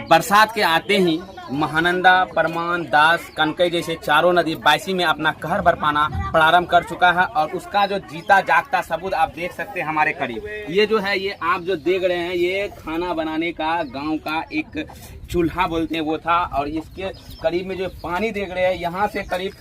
बरसात के आते ही महानंदा, परमान, दास, कनकई जैसे चारों नदी बायसी में अपना कहर बरपाना प्रारंभ कर चुका है और उसका जो जीता जागता सबूत आप देख सकते हैं हमारे करीब। ये जो है, ये आप जो देख रहे हैं, ये खाना बनाने का गांव का एक चूल्हा बोलते हैं वो था। और इसके करीब में जो पानी देख रहे हैं, यहाँ से करीब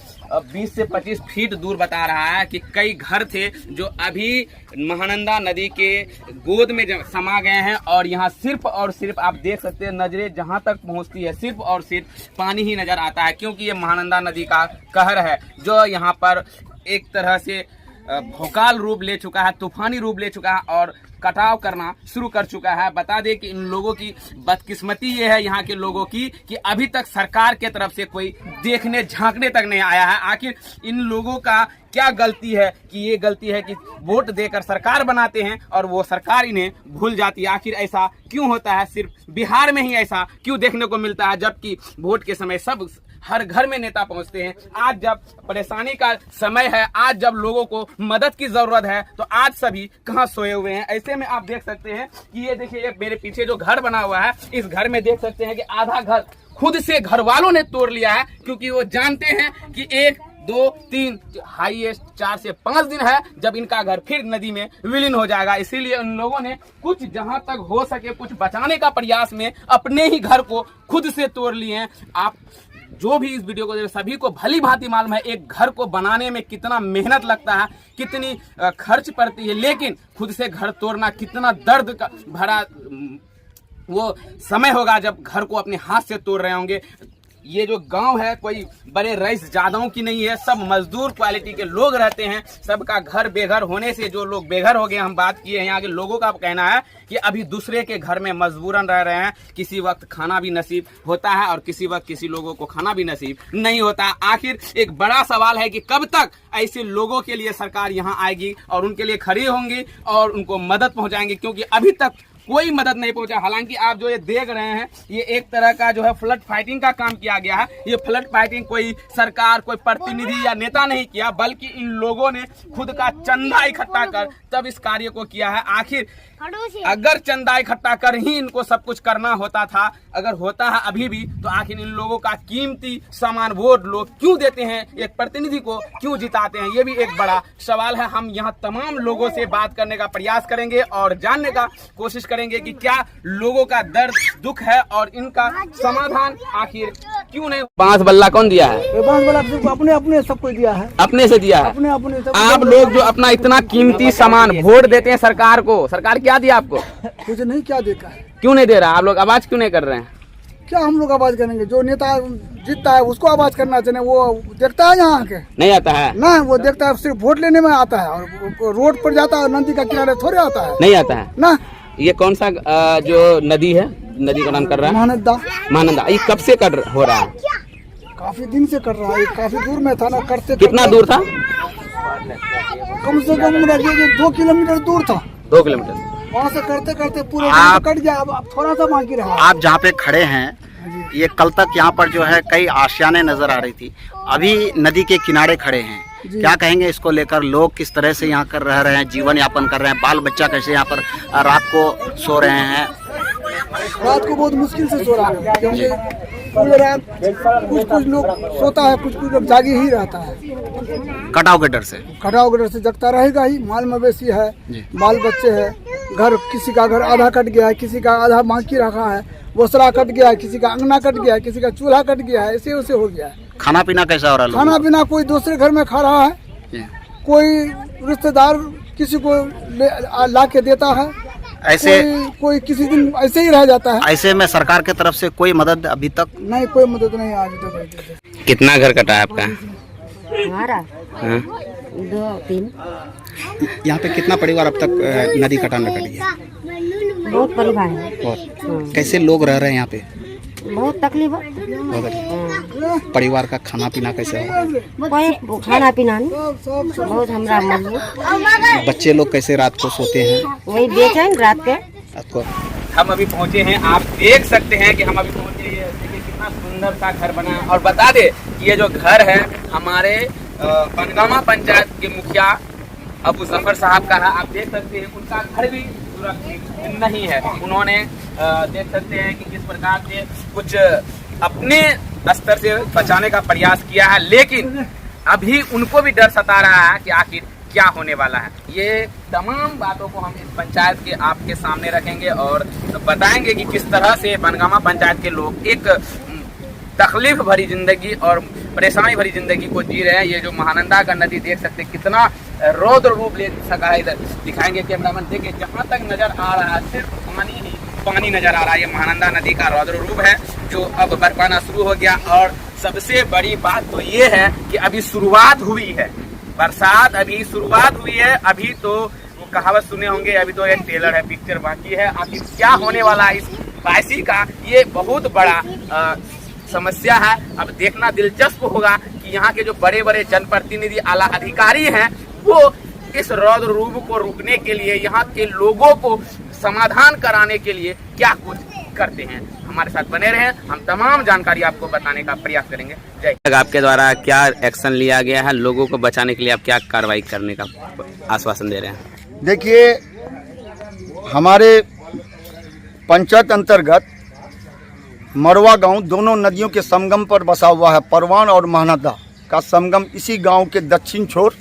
20 से 25 फीट दूर बता रहा है कि कई घर थे जो अभी महानंदा नदी के गोद में समा गए हैं। और यहाँ सिर्फ और सिर्फ आप देख सकते हैं, नजरें जहाँ तक पहुँचती है सिर्फ और सिर्फ पानी ही नजर आता है, क्योंकि ये महानंदा नदी का कहर है जो यहाँ पर एक तरह से भौकाल रूप ले चुका है, तूफानी रूप ले चुका है और कटाव करना शुरू कर चुका है। बता दें कि इन लोगों की बदकिस्मती ये है यहाँ के लोगों की कि अभी तक सरकार के तरफ से कोई देखने झांकने तक नहीं आया है। आखिर इन लोगों का क्या गलती है कि ये गलती है कि वोट देकर सरकार बनाते हैं और वो सरकार इन्हें भूल जाती है। आखिर ऐसा क्यों होता है? सिर्फ बिहार में ही ऐसा क्यों देखने को मिलता है, जबकि वोट के समय सब हर घर में नेता पहुंचते हैं। आज जब परेशानी का समय है, आज जब लोगों को मदद की जरूरत है, तो आज सभी कहां सोए हुए हैं। ऐसे में आप देख सकते हैं कि ये देखिए, मेरे पीछे जो घर बना हुआ है, इस घर में देख सकते हैं कि आधा घर खुद से घर वालों ने तोड़ लिया है, क्योंकि वो जानते हैं कि 1, 2, 3 हाईएस्ट 4 से 5 दिन है जब इनका घर फिर नदी में विलीन हो जाएगा। इसीलिए उन लोगों ने कुछ जहां तक हो सके कुछ बचाने का प्रयास में अपने ही घर को खुद से तोड़ लिए हैं। आप जो भी इस वीडियो को सभी को भली भांति मालूम है एक घर को बनाने में कितना मेहनत लगता है, कितनी खर्च पड़ती है, लेकिन खुद से घर तोड़ना कितना दर्द का भरा वो समय होगा जब घर को अपने हाथ से तोड़ रहे होंगे। ये जो गांव है कोई बड़े रईस ज्यादाओं की नहीं है, सब मजदूर क्वालिटी के लोग रहते हैं। सबका घर बेघर होने से जो लोग बेघर हो गए, हम बात किए हैं यहाँ के लोगों का कहना है कि अभी दूसरे के घर में मजबूरन रह रहे हैं। किसी वक्त खाना भी नसीब होता है और किसी वक्त किसी लोगों को खाना भी नसीब नहीं होता। आखिर एक बड़ा सवाल है कि कब तक ऐसे लोगों के लिए सरकार यहाँ आएगी और उनके लिए खड़ी होंगी और उनको मदद पहुंचाएंगे, क्योंकि अभी तक कोई मदद नहीं पहुंचा। हालांकि आप जो ये देख रहे हैं, ये एक तरह का जो है फ्लड फाइटिंग का काम किया गया है। ये फ्लड फाइटिंग कोई सरकार, कोई प्रतिनिधि या नेता नहीं किया, बल्कि इन लोगों ने खुद का चंदा इकट्ठा कर तब इस कार्य को किया है। आखिर अगर चंदा इकट्ठा कर ही इनको सब कुछ करना होता था, अगर होता है अभी भी, तो आखिर इन लोगों का कीमती सामान वोट लोग क्यों देते हैं, एक प्रतिनिधि को क्यों जिताते हैं, ये भी एक बड़ा सवाल है। हम यहाँ तमाम लोगों से बात करने का प्रयास करेंगे और जानने का कोशिश करेंगे कि क्या लोगों का दर्द दुख है और इनका समाधान आखिर क्यों नहीं। बांस बल्ला कौन दिया है? बांस बल्ला अपने अपने सबको दिया है, अपने से दिया है। अपने अपने सब। आप लोग जो अपना इतना कीमती सामान वोट देते हैं सरकार को, सरकार क्या दिया आपको? कुछ नहीं, क्या देता है, क्यों नहीं दे रहा? आप लोग आवाज क्यों नहीं कर रहे हैं? क्या हम लोग आवाज करेंगे? जो नेता जीतता है उसको आवाज करना चाहिए। वो देखता है यहाँ के नहीं आता है ना, वो देखता है सिर्फ वोट लेने में आता है और रोड पर जाता है, नदी का किनारे थोड़े आता है, नहीं आता है ना। ये कौन सा जो नदी है, नदी का नाम कर रहा है महानंदा। ये कब से हो रहा है? काफी दिन से कर रहा है, काफी दूर में था ना, करते। कितना दूर था? कम से कम 2 किलोमीटर दूर था। 2 किलोमीटर वहाँ से करते करते पूरे कट गया। अब थोड़ा सा बाकी रहा। आप जहाँ पे खड़े हैं, ये कल तक यहाँ पर जो है कई आशियाने नजर आ रही थी, अभी नदी के किनारे खड़े हैं। क्या कहेंगे इसको लेकर? लोग किस तरह से यहाँ कर रह रहे हैं, जीवन यापन कर रहे हैं, बाल बच्चा कैसे यहाँ पर रात को सो रहे हैं? रात को बहुत मुश्किल से सो रहा है, क्योंकि पूरे रात कुछ लोग सोता है, कुछ लोग जागे ही रहता है। कटाव के डर से? कटाव के डर से जगता रहेगा ही। माल मवेशी है, बाल बच्चे है, घर किसी का घर आधा कट गया है, किसी का आधा बाकी रखा है, बोसरा कट गया है, किसी का अंगना कट गया है, किसी का चूल्हा कट गया है, ऐसे वैसे हो गया है। खाना पीना कैसा हो रहा है? खाना पीना कोई दूसरे घर में खा रहा है, कोई रिश्तेदार किसी को ला के देता है, ऐसे कोई किसी दिन ऐसे ही रह जाता है। ऐसे में सरकार के तरफ से कोई मदद अभी तक नहीं, कोई मदद नहीं आज तक। कितना घर कटा है आपका? हमारा 2-3। यहाँ पे कितना परिवार अब तक नदी कटान में कट गया? बहुत परिवार है। बहुत। कैसे लोग रह रहे हैं यहाँ पे? बहुत तकलीफ है। परिवार का खाना पीना कैसे होगा? खाना पीना नहीं, बहुत हमरा मजबूत। बच्चे लोग कैसे रात को सोते हैं? वही बेचैन रात के। हम अभी पहुँचे हैं, आप देख सकते हैं कि हम अभी पहुँचे हैं। देखिए कितना सुंदर सा घर बना है। और बता दे कि ये जो घर है हमारे बनगामा पंचायत के मुखिया अबू जफर साहब का है। आप देख सकते हैं उनका घर भी सुरक्षित नहीं है। उन्होंने देख सकते हैं कि किस प्रकार से कुछ अपने स्तर से बचाने का प्रयास किया है, लेकिन अभी उनको भी डर सता रहा है कि आखिर क्या होने वाला है। ये तमाम बातों को हम इस पंचायत के आपके सामने रखेंगे और बताएंगे कि किस तरह से बनगामा पंचायत के लोग एक तकलीफ भरी जिंदगी और परेशानी भरी जिंदगी को जी रहे हैं। ये जो महानंदा का नदी देख सकते हैं कितना रौद्र रूप ले सका है। इधर दिखाएंगे कैमरामैन, देखिए जहाँ तक नजर आ रहा है सिर्फ पानी ही पानी नजर आ रहा है। ये महानंदा नदी का रौद्र रूप है जो अब बरपाना शुरू हो गया। और सबसे बड़ी बात तो ये है कि अभी शुरुआत हुई है, बरसात अभी शुरुआत हुई है। अभी तो वो कहावत सुने होंगे, अभी तो एक टेलर है, पिक्चर बाकी है। आखिर क्या होने वाला है इस बायसी का, ये बहुत बड़ा समस्या है। अब देखना दिलचस्प होगा कि यहाँ के जो बड़े बड़े जनप्रतिनिधि आला अधिकारी हैं वो इस रौद्र रूप को रोकने के लिए, यहाँ के लोगों को समाधान कराने के लिए क्या कुछ करते हैं। हमारे साथ बने रहें, हम तमाम जानकारी आपको बताने का प्रयास करेंगे। जय। आपके द्वारा क्या एक्शन लिया गया है, लोगों को बचाने के लिए आप क्या कार्रवाई करने का आश्वासन दे रहे हैं? देखिए, हमारे पंचायत अंतर्गत मरवा गांव दोनों नदियों के संगम पर बसा हुआ है। परवान और महानंदा का संगम इसी गांव के दक्षिण छोर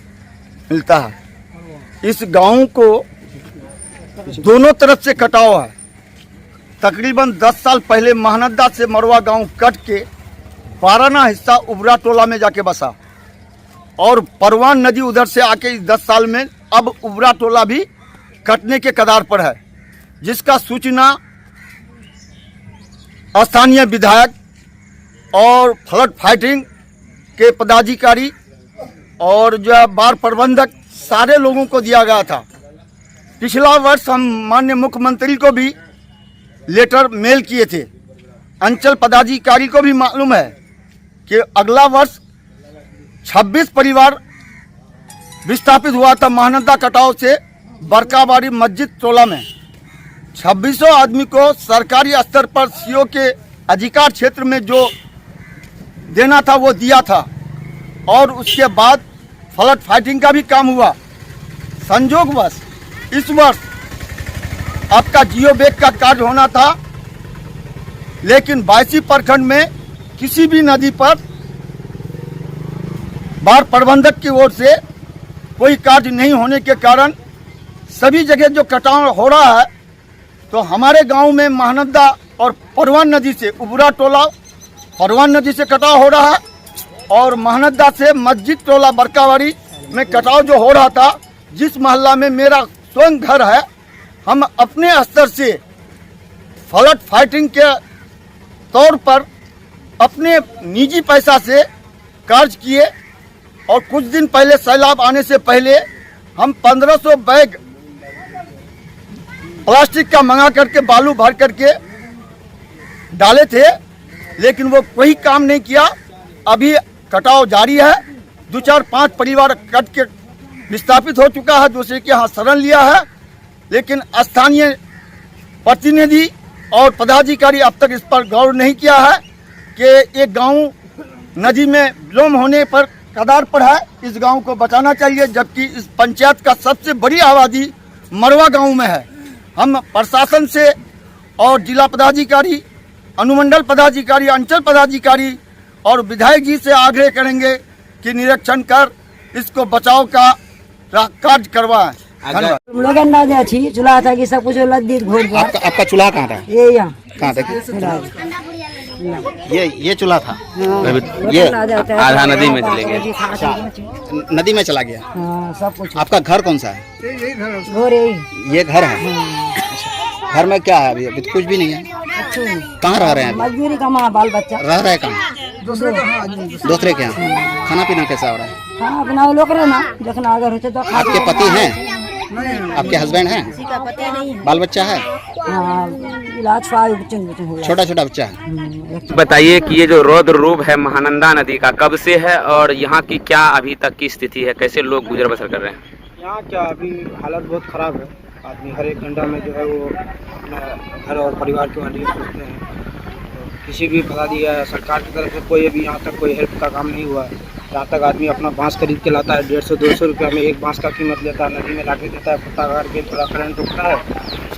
मिलता है। इस गांव को दोनों तरफ से कटाव है। तकरीबन 10 साल पहले महानंदा से मरवा गांव कट के बाराना हिस्सा उबरा टोला में जाके बसा और परवान नदी उधर से आके इस 10 साल में अब उबरा टोला भी कटने के कगार पर है, जिसका सूचना स्थानीय विधायक और फ्लड फाइटिंग के पदाधिकारी और जो है बाढ़ प्रबंधक सारे लोगों को दिया गया था। पिछला वर्ष हम माननीय मुख्यमंत्री को भी लेटर मेल किए थे। अंचल पदाधिकारी को भी मालूम है कि अगला वर्ष 26 परिवार विस्थापित हुआ था महानंदा कटाव से बरकाबाड़ी मस्जिद टोला में। 2600 आदमी को सरकारी स्तर पर सीओ के अधिकार क्षेत्र में जो देना था वो दिया था और उसके बाद फ्लड फाइटिंग का भी काम हुआ। संयोगवश इस वर्ष आपका जियो बैग का कार्य होना था, लेकिन बायसी प्रखंड में किसी भी नदी पर बाढ़ प्रबंधक की ओर से कोई कार्य नहीं होने के कारण सभी जगह जो कटाव हो रहा है, तो हमारे गांव में महानंदा और परवान नदी से उबरा टोला परवान नदी से कटाव हो रहा है और महानंदा से मस्जिद टोला बरकावाड़ी में कटाव जो हो रहा था। जिस मोहल्ला में मेरा स्वयं घर है, हम अपने स्तर से फ्लड फाइटिंग के तौर पर अपने निजी पैसा से कार्य किए और कुछ दिन पहले सैलाब आने से पहले हम 1500 बैग प्लास्टिक का मंगा करके बालू भर करके डाले थे, लेकिन वो कोई काम नहीं किया। अभी कटाव जारी है। 2-4-5 परिवार कट के विस्थापित हो चुका है, दूसरे के यहाँ शरण लिया है, लेकिन स्थानीय प्रतिनिधि और पदाधिकारी अब तक इस पर गौर नहीं किया है कि एक गांव नदी में विलोम होने पर कगार पर है। इस गांव को बचाना चाहिए, जबकि इस पंचायत का सबसे बड़ी आबादी मरवा गांव में है। हम प्रशासन से और जिला पदाधिकारी, अनुमंडल पदाधिकारी, अंचल पदाधिकारी और विधायक जी से आग्रह करेंगे कि निरीक्षण कर इसको बचाव का कार्य करवाएं। लोग अंदाजा थी चूल्हा था कि सब कुछ लद्दी घोर गया। आपका चूल्हा कहाँ था? ये यहाँ कहाँ देखिए, ये चूल्हा था, ये आधा नदी में चले गए। नदी में चला गया। हाँ, सब कुछ। आपका घर कौन सा है? घोर ये घर है। घर में क्या है? अभी कुछ भी नहीं है। कहाँ रह रहे हैं? मजदूरी कमा, बाल बच्चा रह रहे कहाँ? दूसरे के यहाँ। खाना पीना कैसा हो रहा है? हाँ, अपना लोग रहना देखना अगर होते तो। आपके पति हैं? आपके हस्बैंड हैं? बाल बच्चा है? इलाज छोटा छोटा बच्चा है। बताइए कि ये जो रौद्र रूप है महानंदा नदी का कब से है और यहाँ की क्या अभी तक की स्थिति है, कैसे लोग गुजर बसर कर रहे हैं? यहाँ क्या अभी हालत बहुत ख़राब है। आदमी हर एक घंटा में जो है वो अपना घर और परिवार के लिए सोचते हैं। तो किसी भी पदाधिकारी सरकार की तरफ से कोई अभी यहाँ तक कोई हेल्प का काम नहीं हुआ है। जहाँ तक आदमी अपना बांस खरीद के लाता है, 150-200 रुपया में एक बांस का कीमत लेता है, नदी में ला के देता है, फुटा गाड़ के थोड़ा करंट उठता है,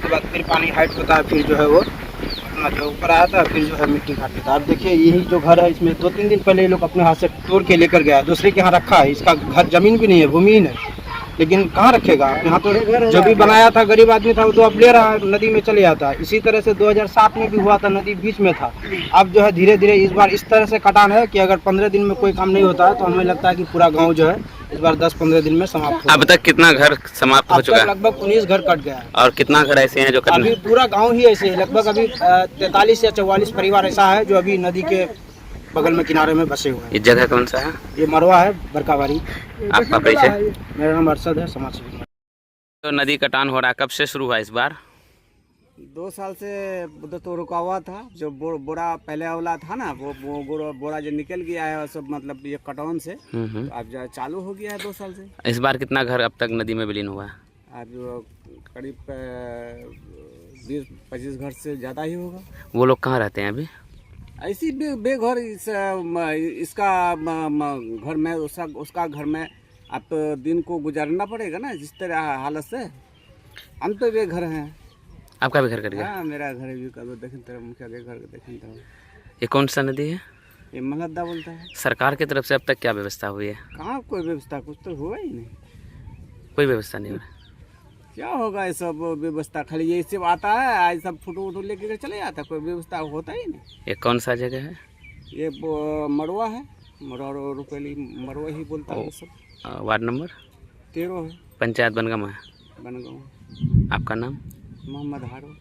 उसके बाद फिर पानी हाइट होता है, फिर जो है वो अपना जो ऊपर आता है, फिर जो है मिट्टी काट लेता है। आप देखिए यही जो घर है, इसमें 2-3 दिन पहले ये लोग अपने हाथ से तोड़ के लेकर गया, दूसरे के यहाँ रखा है। इसका घर जमीन भी नहीं है, भूमिहीन है, लेकिन कहाँ रखेगा यहाँ। तो जो भी बनाया था गरीब आदमी था वो तो अब ले रहा है, नदी में चले जाता है। इसी तरह से 2007 में भी हुआ था, नदी बीच में था। अब जो है धीरे धीरे इस बार इस तरह से कटान है कि अगर 15 दिन में कोई काम नहीं होता है तो हमें लगता है कि पूरा गांव जो है इस बार 10-15 दिन में समाप्त हो। अब तक कितना घर समाप्त हो चुका है? लगभग 19 घर कट गया है। और कितना घर ऐसे हैं जो कटने? अभी पूरा गाँव ही ऐसे है, लगभग अभी 43 या 44 परिवार ऐसा है जो अभी नदी के बगल में किनारे में बसे हुए हैं। ये जगह कौन सा है? ये मरवा है, बरकावारी। आपका परिचय? मेरा नाम अरशद है, समाज सेवी। तो नदी कटान हो रहा है, कब से शुरू हुआ इस बार? 2 साल से तो रुका हुआ था। जो बोरा पहले वाला था ना, वो बोरा जो निकल गया है सब, मतलब ये कटान से तो अब जो चालू हो गया है 2 साल से। इस बार कितना घर अब तक नदी में विलीन हुआ है? अब करीब 20-25 घर से ज़्यादा ही होगा। वो लोग कहाँ रहते हैं अभी? ऐसी बेघर इसका घर में उसका घर में आप दिन को गुजारना पड़ेगा ना, जिस तरह हालत से। हम तो बेघर हैं। आपका भी घर कट गया? हाँ, मेरा घर भी कब देखें तरह मुखिया के घर देखें तरह। ये कौन सा नदी है? ये मलहदा बोलता है। सरकार की तरफ से अब तक क्या व्यवस्था हुई है? कहाँ कोई व्यवस्था, कुछ तो हुआ ही नहीं। कोई व्यवस्था नहीं हो रहा। क्या होगा ये सब व्यवस्था? खाली ये सब आता है, आज सब फोटो लेके चले जाता है, कोई व्यवस्था होता ही नहीं। ये कौन सा जगह है? ये मड़वा है, मड़वा रुपैली मड़वा ही बोलता है सब। वार्ड नंबर 13 है, पंचायत बनगामा है। बनगांव। आपका नाम? मोहम्मद हारो।